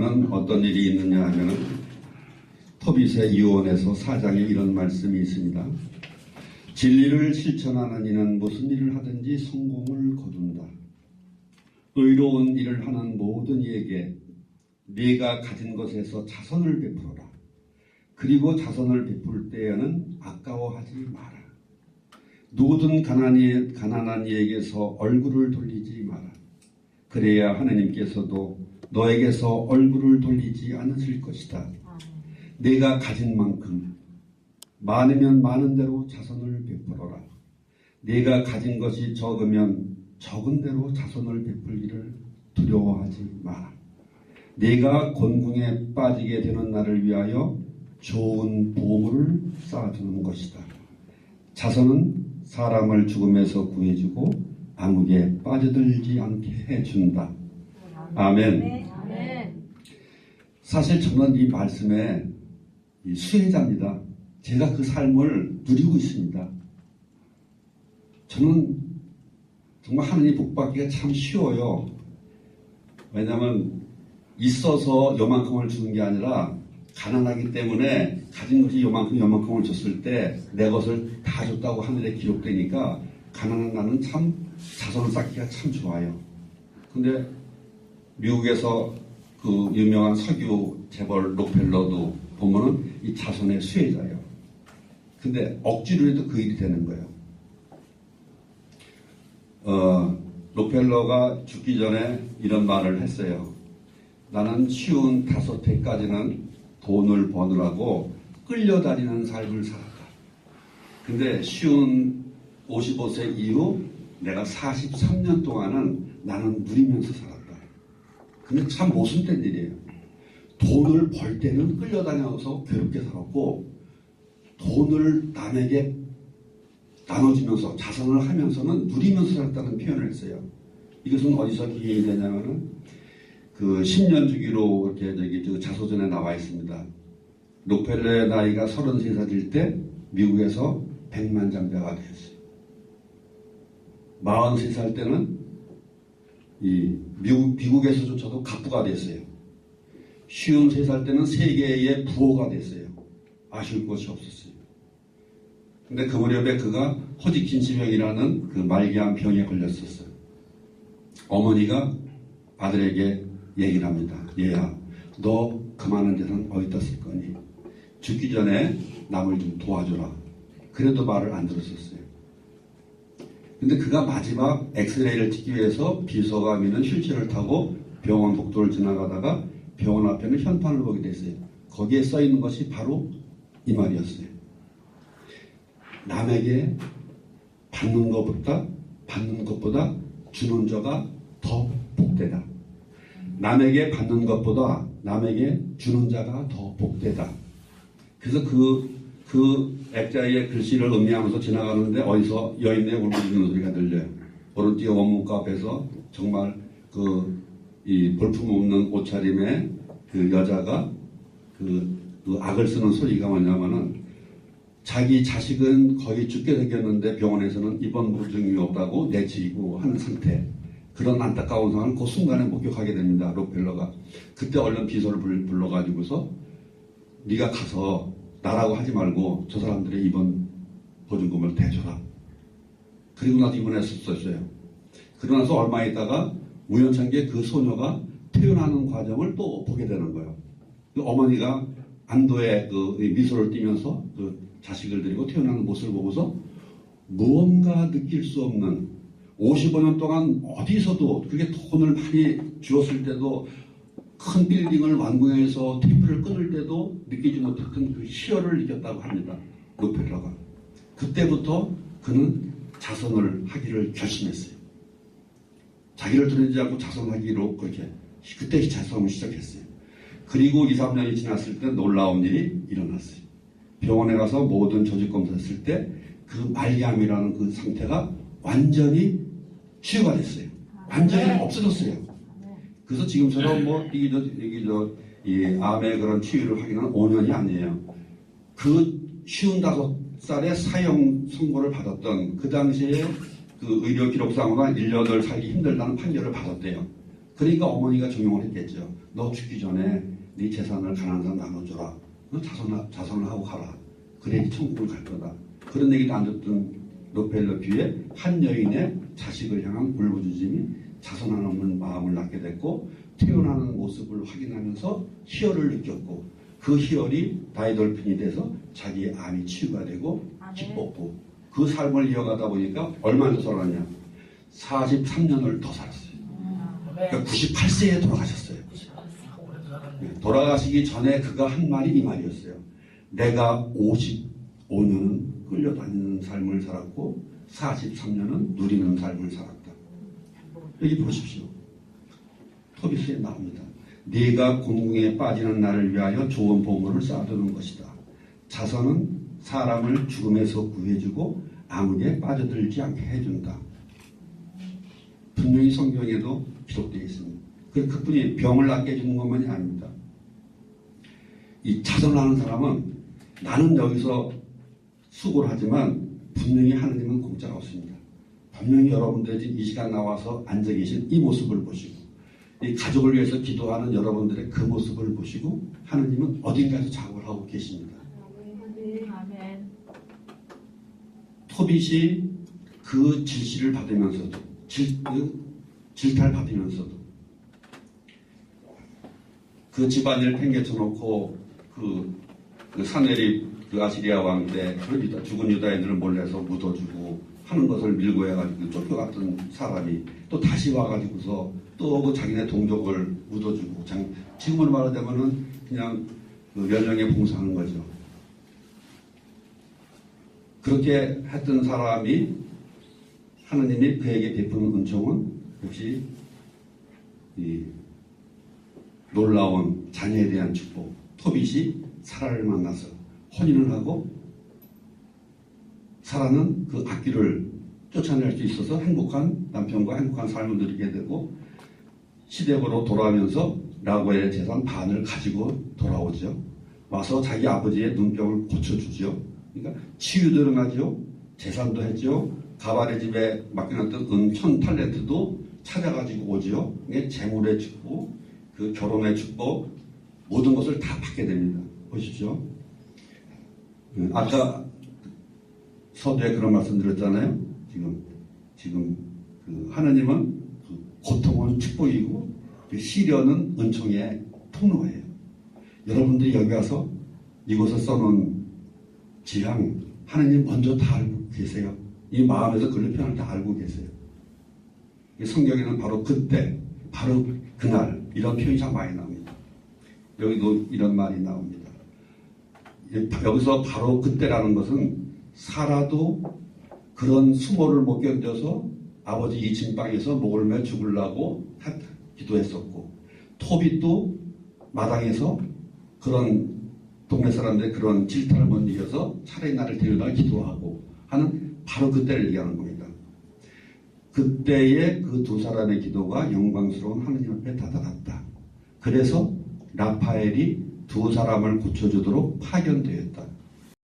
보면은 어떤 일이 있느냐 하면은 토빗의 유언에서 4장에 이런 말씀이 있습니다. 진리를 실천하는 이는 무슨 일을 하든지 성공을 거둔다. 의로운 일을 하는 모든 이에게 네가 가진 것에서 자선을 베풀어라. 그리고 자선을 베풀 때에는 아까워하지 마라. 누구든 가난한 이에게서 얼굴을 돌리지 마라. 그래야 하나님께서도 너에게서 얼굴을 돌리지 않으실 것이다. 내가 가진 만큼 많으면 많은 대로 자선을 베풀어라. 내가 가진 것이 적으면 적은 대로 자선을 베풀기를 두려워하지 마라. 내가 곤궁에 빠지게 되는 날을 위하여 좋은 보물을 쌓아두는 것이다. 자선은 사람을 죽음에서 구해주고 암흑에 빠져들지 않게 해준다. 아멘. 사실 저는 이 말씀에 수혜자입니다. 제가 그 삶을 누리고 있습니다. 저는 정말 하느님 복받기가 참 쉬워요. 왜냐하면 있어서 요만큼을 주는 게 아니라 가난하기 때문에 가진 것이 요만큼을 줬을 때 내 것을 다 줬다고 하늘에 기록되니까 가난한 나는 참 자선을 쌓기가 참 좋아요. 근데 미국에서 그 유명한 석유 재벌 록펠러도 보면은 이 자선의 수혜자예요. 근데 억지로 해도 그 일이 되는 거예요. 록펠러가 죽기 전에 이런 말을 했어요. 나는 쉬운 5해까지는 돈을 버느라고 끌려다니는 삶을 살았다. 근데 쉬운 55세 이후 내가 43년 동안은 나는 누리면서 살았다. 근데 참 모순된 일이에요. 돈을 벌 때는 끌려다녀서 괴롭게 살았고 돈을 남에게 나눠주면서 자선을 하면서는 누리면서 살았다는 표현을 했어요. 이것은 어디서 기인이 되냐면은 그 10년 주기로 이렇게 자소전에 나와 있습니다. 록펠러의 나이가 33살일 때 미국에서 100만 장자가 되었어요. 43살 때는 미국에서조차도 갑부가 됐어요. 53살 때는 세계의 부호가 됐어요. 아쉬울 것이 없었어요. 근데 그 무렵에 그가 호지킨시병이라는 그 말기암 병에 걸렸었어요. 어머니가 아들에게 얘기를 합니다. 얘야, 너 그 많은 재산 어디다 쓸 거니? 죽기 전에 남을 좀 도와줘라. 그래도 말을 안 들었었어요. 근데 그가 마지막 엑스레이를 찍기 위해서 비서가 있는 휠체어를 타고 병원 복도를 지나가다가 병원 앞에는 현판을 보게 됐어요. 거기에 써 있는 것이 바로 이 말이었어요. 남에게 받는 것보다 주는 자가 더 복되다. 남에게 받는 것보다 남에게 주는 자가 더 복되다. 그래서 그 액자의 글씨를 음미하면서 지나가는데 어디서 여인의 울부짖는 소리가 들려요. 오른쪽에 원문과 앞에서 정말 이 볼품없는 옷차림의 그 여자가 그 악을 쓰는 소리가 뭐냐면은 자기 자식은 거의 죽게 생겼는데 병원에서는 입원 보증이 없다고 내치고 하는 상태. 그런 안타까운 상황을 그 순간에 목격하게 됩니다. 록펠러가. 그때 얼른 비서를 불러가지고서 네가 가서 나라고 하지 말고 저 사람들의 입원 보증금을 대줘라. 그리고 나서 입원했었어요. 그러고 나서 얼마 있다가 우연찮게 그 소녀가 태어나는 과정을 또 보게 되는 거예요. 그 어머니가 안도의 그 미소를 띠면서 그 자식을 데리고 태어나는 모습을 보고서 무언가 느낄 수 없는 55년 동안 어디서도 그게 돈을 많이 주었을 때도 큰 빌딩을 완공해서 테이프를 끊을 때도 느끼지 못했던 그 희열을 느꼈다고 합니다. 록펠러가. 그때부터 그는 자선을 하기를 결심했어요. 자기를 드러내지 않고 자선하기로 그렇게 그때 자선을 시작했어요. 그리고 2, 3년이 지났을 때 놀라운 일이 일어났어요. 병원에 가서 모든 조직 검사했을 때 그 말기암이라는 그 상태가 완전히 치유가 됐어요. 완전히 없어졌어요. 그래서 지금처럼 이 암의 그런 치유를 하기는 5년이 아니에요. 그 55살에 사형 선고를 받았던 그 당시에 그 의료 기록상으로 1년을 살기 힘들다는 판결을 받았대요. 그러니까 어머니가 종용을 했겠죠. 너 죽기 전에 네 재산을 가난한 사람 나눠줘라. 너 자선을 하고 가라. 그래야지 천국을 갈 거다. 그런 얘기도 안 듣던 록펠러 한 여인의 자식을 향한 울부짖음이 자선하는 마음을 낳게 됐고, 태어나는 모습을 확인하면서 희열을 느꼈고, 그 희열이 다이돌핀이 돼서 자기의 암이 치유가 되고 기뻤고, 그 삶을 이어가다 보니까 얼마나 더 살았냐? 43년을 더 살았어요. 그러니까 98세에 돌아가셨어요. 돌아가시기 전에 그가 한 말이 이 말이었어요. 내가 55년은 끌려다니는 삶을 살았고 43년은 누리는 삶을 살았다. 여기 보십시오. 토비스에 나옵니다. 네가 공궁에 빠지는 나를 위하여 좋은 보물을 쌓아두는 것이다. 자선은 사람을 죽음에서 구해주고 암흑에 빠져들지 않게 해준다. 분명히 성경에도 기록되어 있습니다. 그뿐이 병을 낫게 해주는 것만이 아닙니다. 이 자선하는 사람은 나는 여기서 수고를 하지만 분명히 하느님은 공짜가 없습니다. 분명히 여러분들이 이 시간 나와서 앉아 계신 이 모습을 보시고 이 가족을 위해서 기도하는 여러분들의 그 모습을 보시고 하느님은 어딘가에서 작업을 하고 계십니다. 아멘. 토빗이 그 질시를 받으면서도 질타를 받으면서도 그 집안을 팽개쳐 놓고 그 사내립 그 아시리아 왕 때 죽은 유다인들을 몰래서 묻어주고 하는 것을 밀고 해가지고 쫓겨갔던 사람이 또 다시 와가지고서 또 그 자기네 동족을 묻어주고 지금으로 말하자면은 그냥 그 멸령에 봉사하는 거죠. 그렇게 했던 사람이 하느님이 그에게 베푸는 은총은 역시 이 놀라운 자녀에 대한 축복. 토빗이 사라를 만나서 혼인을 하고 사라는 그 악귀를 쫓아낼 수 있어서 행복한 남편과 행복한 삶을 누리게 되고 시댁으로 돌아오면서 라고의 재산 반을 가지고 돌아오죠. 와서 자기 아버지의 눈병을 고쳐주죠. 그러니까 치유도 일어나죠. 재산도 했죠. 가발의 집에 맡겨놨던 은 1000탈렌트도 찾아가지고 오죠. 이게 재물의 축복, 그 결혼의 축복, 모든 것을 다 받게 됩니다. 보십시오. 아까 서두에 그런 말씀 드렸잖아요. 지금 그 하나님은 그 고통은 축복이고 그 시련은 은총의 통로예요. 여러분들이 여기 와서 이곳에 써놓은 지향 하나님 먼저 다 알고 계세요. 이 마음에서 그런 표현을 다 알고 계세요. 성경에는 바로 그때, 바로 그날 이런 표현이 참 많이 나옵니다. 여기도 이런 말이 나옵니다. 여기서 바로 그때라는 것은 사라도 그런 수모를 못 견뎌서 아버지 2층 방에서 목을 매 죽으려고 기도했었고, 토빗도 마당에서 그런 동네 사람들의 그런 질타를 못 이겨서 차라리 나를 데려다 기도하고 하는 바로 그때를 얘기하는 겁니다. 그때의 그 두 사람의 기도가 영광스러운 하느님 앞에 다다랐다. 그래서 라파엘이 두 사람을 고쳐주도록 파견되었다.